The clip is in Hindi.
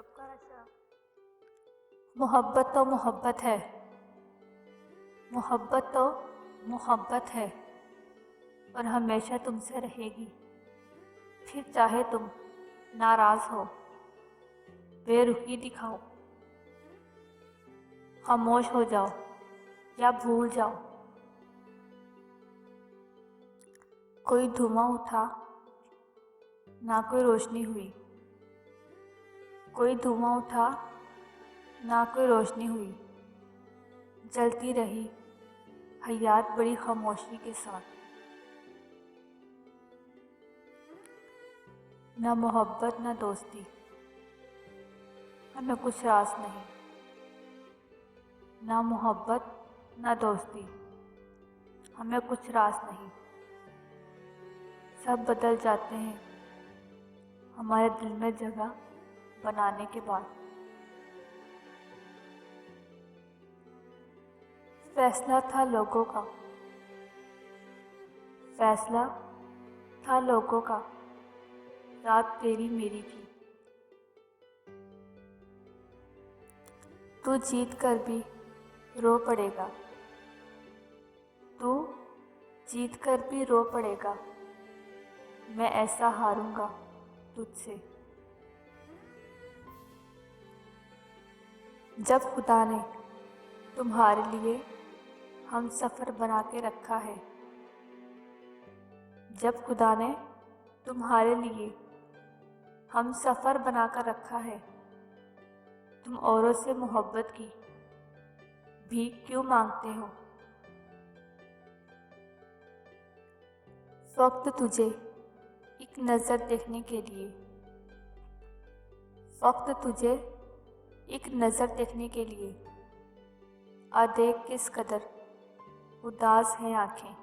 सबका नशा। मोहब्बत तो मोहब्बत है, मोहब्बत तो मोहब्बत है, और हमेशा तुमसे रहेगी। फिर चाहे तुम नाराज हो, बेरुखी दिखाओ, खामोश हो जाओ या भूल जाओ। कोई धुआं उठा, ना कोई रोशनी हुई। कोई धुआं उठा, ना कोई रोशनी हुई। जलती रही हयात बड़ी खामोशी के साथ। ना मोहब्बत ना दोस्ती, हमें कुछ रास नहीं। ना मोहब्बत ना दोस्ती, हमें कुछ रास नहीं। सब बदल जाते हैं हमारे दिल में जगह बनाने के बाद। फैसला था लोगों का, फैसला था लोगों का, रात तेरी मेरी थी। तू जीत कर भी रो पड़ेगा, तू जीत कर भी रो पड़ेगा। मैं ऐसा हारूंगा तुझसे। जब खुदा ने तुम्हारे लिए हम सफ़र बना के रखा है, जब खुदा ने तुम्हारे लिए हम सफ़र बना कर रखा है, तुम औरों से मोहब्बत की भीख क्यों मांगते हो? वक्त तुझे एक नज़र देखने के लिए, वक्त तुझे एक नज़र देखने के लिए। आ देख किस कदर उदास हैं आँखें।